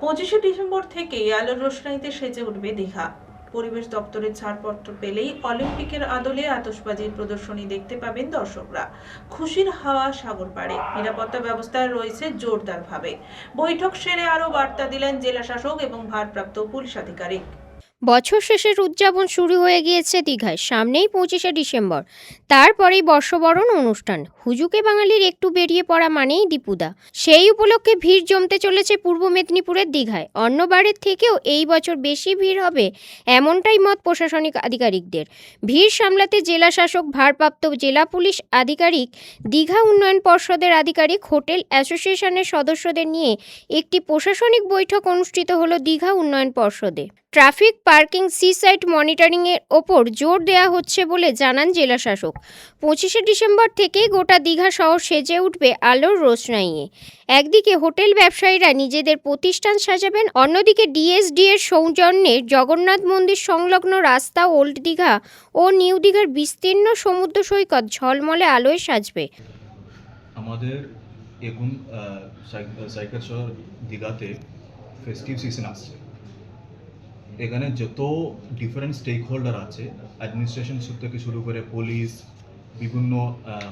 25শে December থেকেই আলোর রোশনাইতে সেজে উঠবে দীঘা। পরিবেশ দপ্তরের ছাড়পত্র পেলেই অলিম্পিকের আদলে আতশবাজির প্রদর্শনী দেখতে পাবেন দর্শকরা। খুশির হাওয়া সাগর পাড়ে, নিরাপত্তা ব্যবস্থা রয়েছে জোরদারভাবে। বৈঠক সেরে আরও বার্তা দিলেন জেলা শাসক এবং ভারপ্রাপ্ত পুলিশ আধিকারিক। বছর শেষের উদযাপন শুরু হয়ে গিয়েছে দীঘায়। সামনেই 25শে ডিসেম্বর, তারপরেই বর্ষবরণ অনুষ্ঠান। হুজুকে বাঙালির একটু বেরিয়ে পড়া মানেই দীপুদা। সেই উপলক্ষে ভিড় জমতে চলেছে পূর্ব মেদিনীপুরের দীঘায়। অন্যবারের থেকেও এই বছর বেশি ভিড় হবে, এমনটাই মত প্রশাসনিক আধিকারিকদের। ভিড় সামলাতে জেলা শাসক, ভারপ্রাপ্ত জেলা পুলিশ আধিকারিক, দীঘা উন্নয়ন পর্ষদের আধিকারিক, হোটেল অ্যাসোসিয়েশনের সদস্যদের নিয়ে একটি প্রশাসনিক বৈঠক অনুষ্ঠিত হলো দীঘা উন্নয়ন পর্ষদে। ট্রাফিক, পার্কিং, সি সাইট মনিটরিংয়ের ওপর জোর দেওয়া হচ্ছে বলে জানান জেলা শাসক। 25শে ডিসেম্বর থেকেই গোটা দীঘা শহর সেজে উঠবে আলোর রোশনাইয়ে। একদিকে হোটেল ব্যবসায়ীরা নিজেদের প্রতিষ্ঠান সাজাবেন, অন্যদিকে ডিএসডি এর সৌজন্যে জগন্নাথ মন্দির সংলগ্ন রাস্তা, ওল্ড দীঘা ও নিউ দীঘার বিস্তীর্ণ সমুদ্র সৈকত ঝলমলে আলোয় সাজবে। আমাদের এখন সাইকেল শহর দীঘাতে ফেস্টিভ সিজন আসছে। এখানে যত ডিফারেন্ট স্টেক হোল্ডার আছে, অ্যাডমিনিস্ট্রেশন থেকে শুরু করে পুলিশ, বিভিন্ন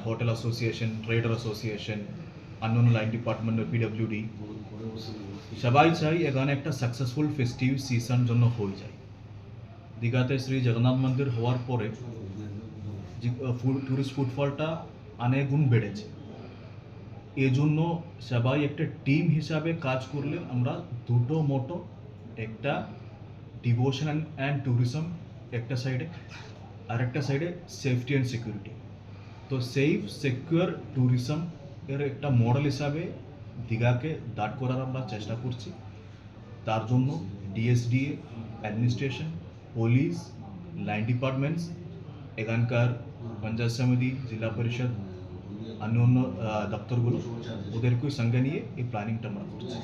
হোটেল অ্যাসোসিয়েশন, ট্রেডার অ্যাসোসিয়েশন, অন্যান্য লাইন ডিপার্টমেন্ট, পিডব্লিউডি, সবাই চাই এখানে একটা সাকসেসফুল ফেস্টিভ সিজন জন্য হয়ে যায়। দীঘাতে শ্রী জগন্নাথ মন্দির হওয়ার পরে ট্যুরিস্ট ফুটফলটা অনেক গুণ বেড়েছে। এজন্য সবাই একটা টিম হিসাবে কাজ করলে আমরা দুটো মোটো, একটা ডিভোশন অ্যান্ড ট্যুরিজম একটা সাইডে, আর একটা সাইডে সেফটি অ্যান্ড সিকিউরিটি। তো সেফ সিকিউর ট্যুরিজম এর একটা মডেল হিসাবে দীঘাকে দাঁড় করার আমরা চেষ্টা করছি। তার জন্য DSDA, administration, police, line departments, এখানকার পঞ্চায়েত সমিতি, জেলা পরিষদ, অন্য দপ্তরগুলো, ওদেরকে সঙ্গে নিয়ে এই প্ল্যানিংটা আমরা করছি।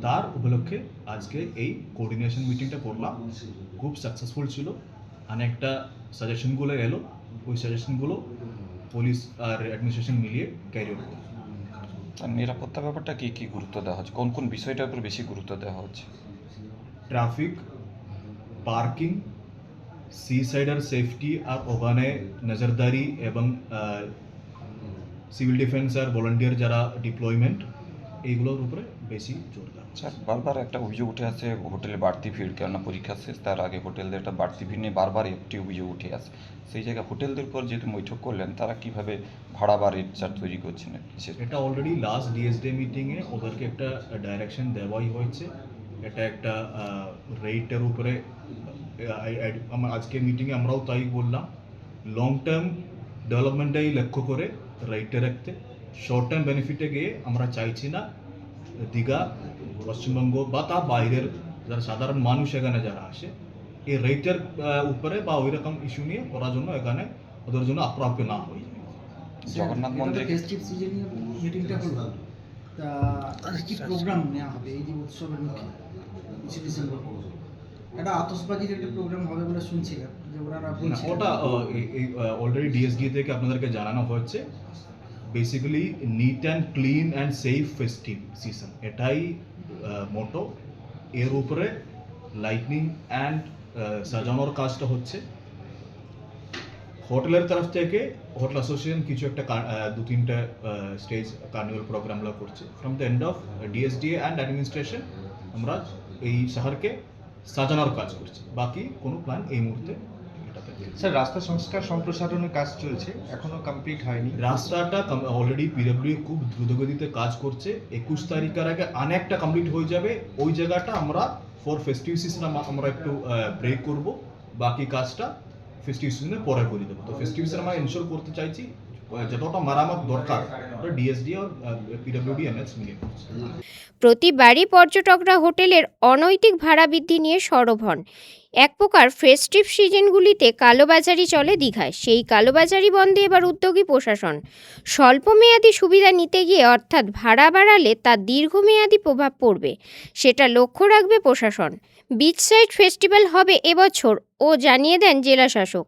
তার উপলক্ষে আজকে এই কোঅর্ডিনেশন মিটিংটা করলাম, খুব সাকসেসফুল ছিল। অনেকটা সাজেশনগুলো এলো, ওই সাজেশনগুলো পুলিশ আর অ্যাডমিনিস্ট্রেশন মিলিয়ে ক্যারি আউট করবে। নিরাপত্তা ব্যাপারটা কি গুরুত্ব দেওয়া হচ্ছে, কোন কোন বিষয়টার উপর বেশি গুরুত্ব দেওয়া হচ্ছে? ট্রাফিক, পার্কিং, সি সাইডার সেফটি আর ওখানে নজরদারি এবং সিভিল ডিফেন্স আর ভলান্টিয়ার যারা ডিপ্লয়মেন্ট, এইগুলোর উপরে বেশি জোর দেওয়া। স্যার, বারবার একটা অভিযোগ উঠে আসে হোটেলে বাড়তি ভিড়, কেননা পরীক্ষা শেষ, তার আগে হোটেলদের একটা বাড়তি ভিড় নিয়ে বারবার একটি অভিযোগ উঠে আসে। সেই জায়গায় হোটেলদের উপর যেহেতু বৈঠক করলেন, তারা কিভাবে ভাড়া বা রেট চার্ট তৈরি করছেন? এটা অলরেডি লাস্ট ডিএসডি মিটিংয়ে ওদেরকে একটা ডাইরেকশন দেওয়াই হয়েছে। এটা একটা রেটের উপরে আজকে মিটিংয়ে আমরাও তাই বললাম, লং টার্ম ডেভেলপমেন্টটাই লক্ষ্য করে রেটে রাখতে। শর্ট টার্ম বেনিফিটে গিয়ে আমরা চাইছি না দীঘা, পশ্চিমবঙ্গ বা তার বাইরের যারা সাধারণ মানুষ এখানে যারা আসে, এই রেটের উপরে বা ওই রকম ইস্যু নিয়ে করার জন্য এখানে ওদের জন্য আপ্রাপ্য না হয়ে যায়। জগন্নাথ মন্দিরে ফেস্টিভ সিজন নিয়ে মিটিংটা হলো, তা কি প্রোগ্রাম নেওয়া হবে এই যে উৎসবের মুখে 25 ডিসেম্বর? একটা আতশবাজির একটা প্রোগ্রাম হবে বলে শুনছিলাম, যে ওনারা বলছে ওটা অলরেডি ডিএসডি থেকে আপনাদেরকে জানানো হচ্ছে। Basically neat and clean and safe festive season, এটাই মোটো। এর উপরে লাইটনিং অ্যান্ড সাজানোর কাজটা হচ্ছে হোটেলের তরফ থেকে। হোটেল অ্যাসোসিয়েশন কিছু একটা 2-3টা স্টেজ কার্নিভাল প্রোগ্রামগুলো করছে। From the end of DSDA and administration আমরা এই শহরকে সাজানোর কাজ করছি, বাকি কোনো প্ল্যান এই মুহূর্তে এটাতে। স্যার, রাস্তা সংস্কার সম্প্রসারণের কাজ চলছে, এখনো কমপ্লিট হয়নি। রাস্তাটা অলরেডি পিডব্লিউ খুব দ্রুতগতিতে কাজ করছে। 21 তারিখের আগে অনেকটা কমপ্লিট হয়ে যাবে। ওই জায়গাটা আমরা ফর ফেস্টিভ সিজন আমরা একটু ব্রেক করব, বাকি কাজটা ফেস্টিভ সিজনে পরে করে দেবো। তো ফেস্টিভ সিজন আমরা এনশোর করতে চাইছি যতটা মেরামত দরকার ডিএসডি আর পিডব্লিউডি এনএচ মিলিয়ে করছে। প্রতিবারই পর্যটকরা হোটেলের অনৈতিক ভাড়া বৃদ্ধি নিয়ে সরব হন। এক প্রকার ফেস্টিভ সিজনগুলিতে কালোবাজারি চলে দীঘায়। সেই কালোবাজারি বন্ধে এবার উদ্যোগী প্রশাসন। স্বল্পমেয়াদী সুবিধা নিতে গিয়ে অর্থাৎ ভাড়া বাড়ালে তার দীর্ঘমেয়াদী প্রভাব পড়বে, সেটা লক্ষ্য রাখবে প্রশাসন। বিচ সাইড ফেস্টিভ্যাল হবে এবছর ও জানিয়ে দেন জেলা শাসক।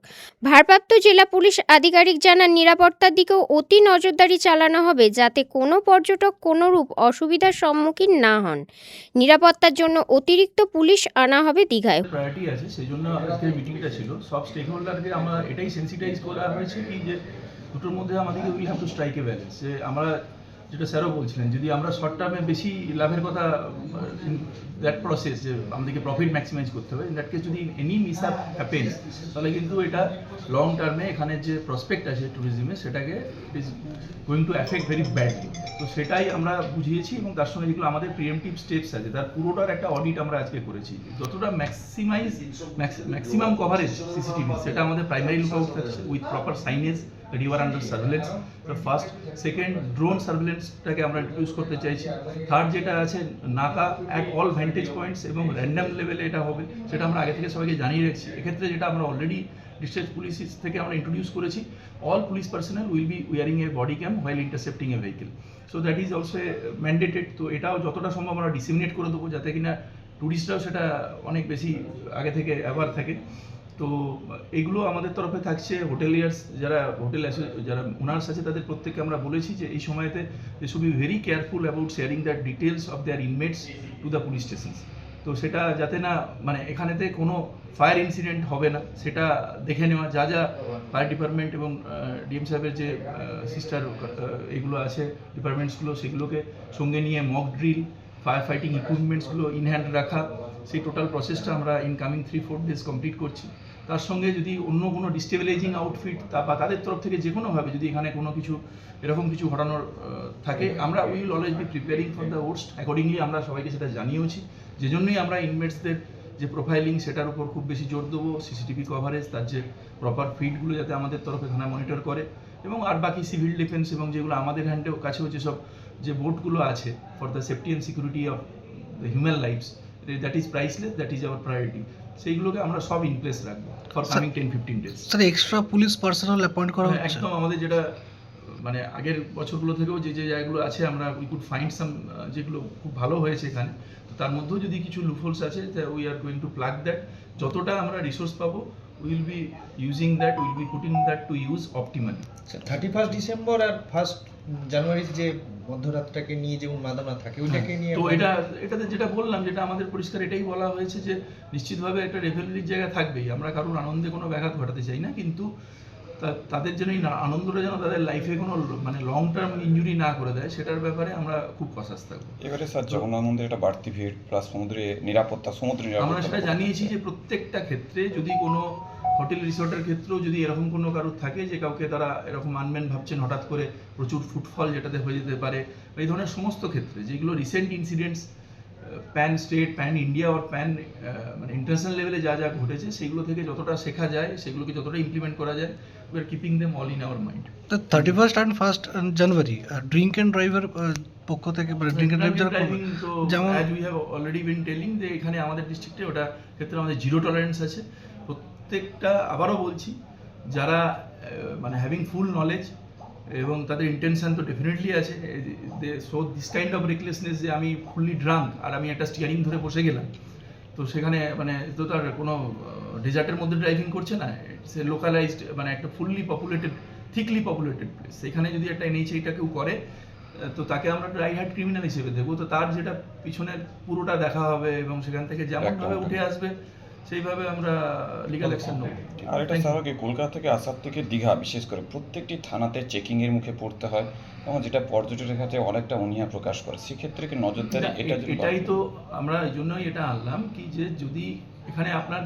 ভারপ্রাপ্ত জেলা পুলিশ আধিকারিক জানান, নিরাপত্তার দিকেও অতি নজরদারি চালানো হবে যাতে কোনো পর্যটক কোনোরূপ অসুবিধার সম্মুখীন না হন। নিরাপত্তার জন্য অতিরিক্ত পুলিশ আনা হবে দীঘায়। প্রায়োরিটি আছে, সেই জন্য আজকের মিটিংটা ছিল। সব স্টেক হোল্ডারকে আমরা এটাই সেন্সিটাইজ করা হয়েছে কি যে দুটোর মধ্যে আমাদেরকে will have to strike A balance. যে আমরা যেটা স্যারও বলছিলেন, যদি আমরা শর্ট টার্মে বেশি লাভের কথা দ্যাট প্রসেস যে আমাদেরকে প্রফিট ম্যাক্সিমাইজ করতে হবে, ইন দ্যাট কেস যদি এনি মিস আপ হ্যাপেন্স তাহলে কিন্তু এটা লং টার্মে এখানে যে প্রসপেক্ট আছে ট্যুরিজমে সেটাকে it is going to affect very badly. তো সেটাই আমরা বুঝিয়েছি এবং তার সঙ্গে যেগুলো আমাদের প্রিএমটিভ স্টেপস আছে তার পুরোটার একটা অডিট আমরা আজকে করেছি। যতটা ম্যাক্সিমাম কভারেজ সিসিটিভি সেটা আমাদের প্রাইমারি লুক আউট থাকছে with proper signage that you are under surveillance, the first, second, drone surveillance-টাকে আমরা ইন্ট্রোডিউস করতে চাইছি। থার্ড যেটা আছে নাকা অ্যাট অল ভ্যান্টেজ পয়েন্টস এবং র্যান্ডাম লেভেলে এটা হবে, সেটা আমরা আগে থেকে সবাইকে জানিয়ে রাখছি। এক্ষেত্রে যেটা আমরা অলরেডি ডিস্ট্রিক্ট পুলিশ থেকে আমরা ইন্ট্রোডিউস করেছি, all police personnel will be wearing a body cam while intercepting a vehicle. So that is also mandated. তো এটাও যতটা সম্ভব আমরা ডিসেমিনেট করে দেবো যাতে কিনা টুরিস্টরাও সেটা অনেক বেশি আগে থেকে অ্যাওয়ার থাকে। তো এগুলো আমাদের তরফে থাকছে। হোটেলিয়ার্স যারা যারা ওনার্স আছে তাদের প্রত্যেককে আমরা বলেছি যে এই সময়তে they should be very careful about sharing the details of their inmates to the police stations. তো সেটা যাতে না মানে এখানেতে কোনো ফায়ার ইনসিডেন্ট হবে না সেটা দেখে নেওয়া, যা যা ফায়ার ডিপার্টমেন্ট এবং ডিএম সাহেবের যে সিস্টার এগুলো আছে ডিপার্টমেন্টসগুলো সেগুলোকে সঙ্গে নিয়ে মক ড্রিল, ফায়ার ফাইটিং ইকুইপমেন্টসগুলো ইন হ্যান্ড রাখা, সেই টোটাল প্রসেসটা আমরা ইনকামিং 3-4 ডেজ কমপ্লিট করছি। তার সঙ্গে যদি অন্য কোনো ডিস্টেবিলাইজিং আউটফিট বা তাদের তরফ থেকে যে কোনোভাবে যদি এখানে কোনো কিছু এরকম কিছু ঘটানোর থাকে, আমরা will always be preparing for the worst. Accordingly আমরা সবাইকে সেটা জানিয়েওছি, যে জন্যই আমরা ইনমেটসদের যে প্রোফাইলিং সেটার উপর খুব বেশি জোর দেবো, সিসিটিভি কভারেজ, তার যে প্রপার ফিডগুলো যাতে আমাদের তরফে থানা মনিটর করে, এবং আর বাকি সিভিল ডিফেন্স এবং যেগুলো আমাদের হ্যান্ডেও কাছে হচ্ছে সব যে বোটগুলো আছে for the safety and security of the human lives, that is priceless, that is our priority. সেইগুলোকে আমরা সব ইন প্লেস রাখবো for coming 10-15 days. Sir extra police personnel appoint করা হচ্ছে? একদম আমাদের যেটা মানে আগের বছরগুলো থেকেও যে যে জায়গাগুলো আছে আমরা উই কুড ফাইন্ড সাম যেগুলো খুব ভালো হয়েছে এখানে, তো তার মধ্যেও যদি কিছু লুফোলস আছে we are going to plug that. যতটা আমরা রিসোর্স পাবো will be using that, will be putting that to use optimally. 31 December আর 1 জানুয়ারির যে মধ্যরাতটাকে নিয়ে যে উন্মাদনা থাকে ওইটাকে নিয়ে তো এটাতে যেটা বললাম, যেটা আমাদের পরিষ্কার এটাই বলা হয়েছে যে নিশ্চিতভাবে একটা রেভেলরির জায়গা থাকবেই। আমরা কারোর আনন্দে কোনো ব্যাঘাত ঘটাতে চাই না, কিন্তু তাদের যেন এই আনন্দটা যেন তাদের লাইফে কোনো মানে লং টার্ম ইনজুরি না করে দেয় সেটার ব্যাপারে আমরা খুব কসাস থাকবো। এবারে স্যার জগন্নাথ মন্দিরে একটা বাড়তি ভিড় প্লাস সমুদ্রে নিরাপত্তা, আমরা সেটা জানিয়েছি যে প্রত্যেকটা ক্ষেত্রে যদি কোনো হোটেল রিসোর্টের ক্ষেত্রেও যদি এরকম কোনো কারোর থাকে যে কাউকে তারা এরকম আনমেন ভাবছেন হঠাৎ করে প্রচুর ফুটফল যেটাতে হয়ে যেতে পারে, এই ধরনের সমস্ত ক্ষেত্রে যেগুলো recent incidents pan state, pan India আর প্যান মানে ইন্টারন্যাশনাল লেভেলে যা যা ঘটেছে সেগুলো থেকে যতটা শেখা যায়, সেগুলোকে যতটা ইমপ্লিমেন্ট করা যায়, we are keeping them all in our mind. 31st and 1st January drink and driver পক্ষ থেকে ড্রিঙ্ক অ্যান্ড ড্রাইভিং তো যেমন as we have already been telling যে এখানে আমাদের ডিস্ট্রিক্টে ওটা ক্ষেত্রে আমাদের জিরো টলারেন্স আছে। প্রত্যেকটা আবারও বলছি, যারা মানে হ্যাভিং ফুল নলেজ এবং তাদের ইন্টেনশন তো ডেফিনেটলি আছে, they show this kind of recklessness যে আমি ফুললি ড্রাঙ্ক আর আমি একটা স্টিয়ারিং ধরে বসে গেলাম, তো সেখানে মানে তো তার কোনো ডেজার্টের মধ্যে ড্রাইভিং করছে না, সে লোকালাইজড মানে একটা ফুললি পপুলেটেড, থিকলি পপুলেটেড প্লেস, সেখানে যদি একটা এনএইচএইটা কেউ করে তো তাকে আমরা ড্রাই হার্ট ক্রিমিনাল হিসেবে দেবো। তো তার যেটা পিছনের পুরোটা দেখা হবে এবং সেখান থেকে যেমনভাবে উঠে আসবে সেইভাবে আমরা লিগ্যাল অ্যাকশন নেব। আর এটা স্যার কি কলকাতা থেকে আসার থেকে দীঘা বিশেষ করে প্রত্যেকটি থানাতে চেকিংয়ের মুখে পড়তে হয় এবং যেটা পর্যটকের কাছে অনেকটা অনীহা প্রকাশ করে, সেক্ষেত্রে কি নজরদারি এটাই তো আমরা এই জন্যই এটা আনলাম কি যে যদি এখানে আপনার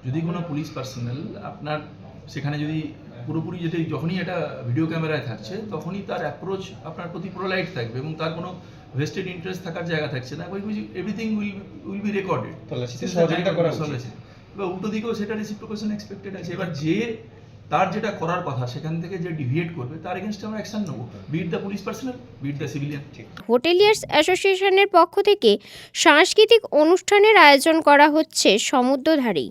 যদি কোনো পুলিশ পার্সোনাল আপনার সেখানে যদি পুরোপুরি যেটা যখনই এটা ভিডিও ক্যামেরায় থাকছে তখনই তার অ্যাপ্রোচ আপনার প্রতি প্রোলাইট থাকবে এবং তার কোনো ভেস্টেড ইন্টারেস্ট থাকার জায়গা থাকছে না, এভরিথিং উইল বি রেকর্ডেড। সহযোগিতা করা উচিত। এবার উল্টো দিকেও সেটা রেসিপ্রোকেশন এক্সপেক্টেড আছে। এবার যে তার যেটা করার কথা সেখান থেকে যে ডিভিয়েট করবে তার এগেনস্টে আমরা অ্যাকশন নেবো, be it the police personnel, be it the civilian. Hoteliers অ্যাসোসিয়েশনের পক্ষ থেকে সাংস্কৃতিক অনুষ্ঠানের আয়োজন করা হচ্ছে সমুদ্রধারেই।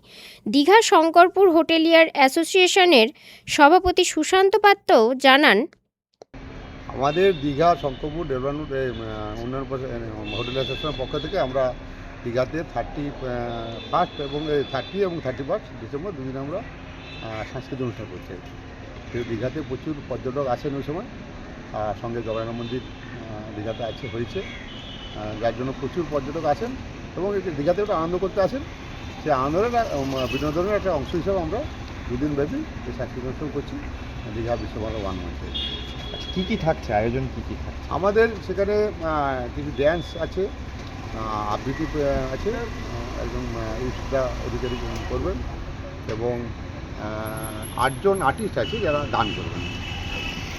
দীঘা শঙ্করপুর হোটেলিয়ার অ্যাসোসিয়েশনের সভাপতি সুশান্ত পাত্র জানান, আমাদের দীঘা শঙ্করপুর ডেভেলপমেন্ট উন্নয়ন হোটেল অ্যাসোসিয়েশনের পক্ষ থেকে আমরা দীঘাতে 31 এবং 30 এবং 31 ডিসেম্বর দুদিন আমরা সাংস্কৃতিক অনুষ্ঠান করছি। তো দীঘাতে প্রচুর পর্যটক আসেন ওই সময়, আর সঙ্গে জগন্নাথ মন্দির দীঘাতে হয়েছে, যার জন্য প্রচুর পর্যটক আসেন এবং এই যে দীঘাতে একটা আনন্দ করতে আসেন। সেই আনন্দের বিনোদনের একটা অংশ হিসাবে আমরা দুদিন ব্যাপী এই সাংস্কৃতিক অনুষ্ঠান করছি দীঘা বিশ্বভারতী 1 মান্থে। কী কী থাকছে, আয়োজন কী কী থাকছে? আমাদের সেখানে কিছু ড্যান্স আছে, আবৃত্তি আছে, একজন ইউসুফা অধিকারী করবেন এবং 8 জন আর্টিস্ট আছে যারা গান করবেন।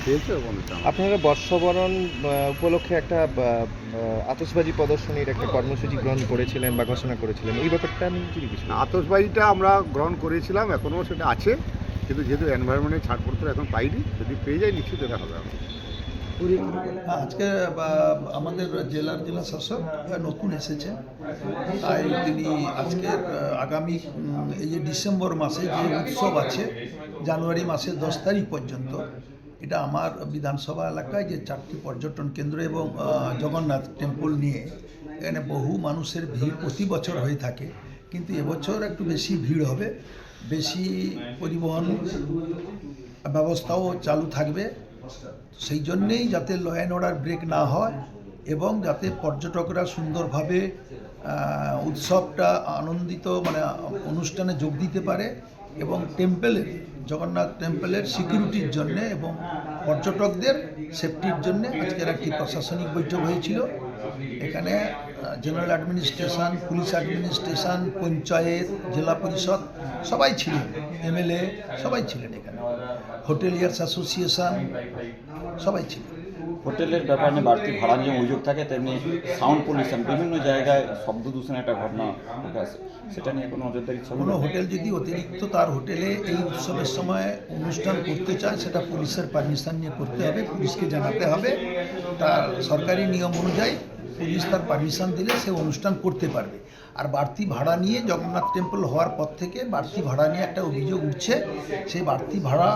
ঠিক আছে অনুষ্ঠান। আপনারা বর্ষবরণ উপলক্ষে একটা আতশবাজি প্রদর্শনীর একটা কর্মসূচি গ্রহণ করেছিলেন বা ঘোষণা করেছিলেন, এই ব্যাপারটা আমি যদি কিছু আতশবাজিটা আমরা গ্রহণ করেছিলাম, এখনও সেটা আছে, কিন্তু যেহেতু এনভায়রনমেন্টের ছাড়পত্র এখন পাইনি, যদি পেয়ে যাই নিশ্চিত এটা হবে। আজকে আমাদের জেলা শাসক নতুন এসেছেন, তাই তিনি আজকে আগামী এই যে ডিসেম্বর মাসে যে উৎসব আছে জানুয়ারি মাসের 10 তারিখ পর্যন্ত, এটা আমার বিধানসভা এলাকায় যে 4টি পর্যটন কেন্দ্র এবং জগন্নাথ টেম্পল নিয়ে এখানে বহু মানুষের ভিড় প্রতি বছর হয়ে থাকে, কিন্তু এবছর একটু বেশি ভিড় হবে, বেশি পরিবহন ব্যবস্থাও চালু থাকবে। সেই জন্যেই যাতে ল অ্যান্ড অর্ডার ব্রেক না হয় এবং যাতে পর্যটকরা সুন্দরভাবে উৎসবটা আনন্দিত অনুষ্ঠানে যোগ দিতে পারে এবং টেম্পলের জগন্নাথ টেম্পলের সিকিউরিটির জন্যে এবং পর্যটকদের সেফটির জন্যে আজকের একটি প্রশাসনিক বৈঠক হয়েছিল। এখানে general administration, police administration, panchayat, জেলা পরিষদ সবাই ছিলেন, এমএলএ সবাই ছিলেন, এখানে হোটেলিয়ার্স অ্যাসোসিয়েশন সবাই ছিলেন। হোটেলের ব্যাপার নিয়ে বাড়তি ভাড়া নিয়ে অভিযোগ থাকে, তেমনি সাউন্ড পলিউশন, বিভিন্ন জায়গায় শব্দ দূষণের একটা ঘটনা ঘটে আসে, সেটা নিয়ে কোনো নজরদারি চলবে? কোনো হোটেল যদি অতিরিক্ত তার হোটেলে এই উৎসবের সময় অনুষ্ঠান করতে চায়, সেটা পুলিশের পারমিশন নিয়ে করতে হবে, পুলিশকে জানাতে হবে, তার সরকারি নিয়ম অনুযায়ী পুলিশ তার পারমিশন দিলে সে অনুষ্ঠান করতে পারবে। আর বাড়তি ভাড়া নিয়ে জগন্নাথ টেম্পল হওয়ার পর থেকে বাড়তি ভাড়া নিয়ে একটা অভিযোগ উঠছে, সেই বাড়তি ভাড়া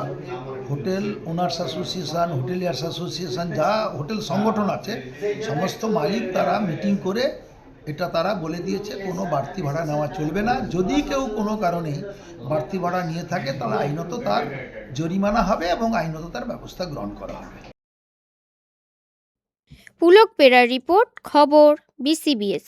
hotel owners association, hoteliers association, যা হোটেল সংগঠন আছে সমস্ত মালিক তারা মিটিং করে এটা তারা বলে দিয়েছে কোনো বাড়তি ভাড়া নেওয়া চলবে না। যদি কেউ কোনো কারণেই বাড়তি ভাড়া নিয়ে থাকে তাহলে আইনত তার জরিমানা হবে এবং আইনত তার ব্যবস্থা গ্রহণ করা হবে। পুলক পেরার রিপোর্ট, খবর BCBS।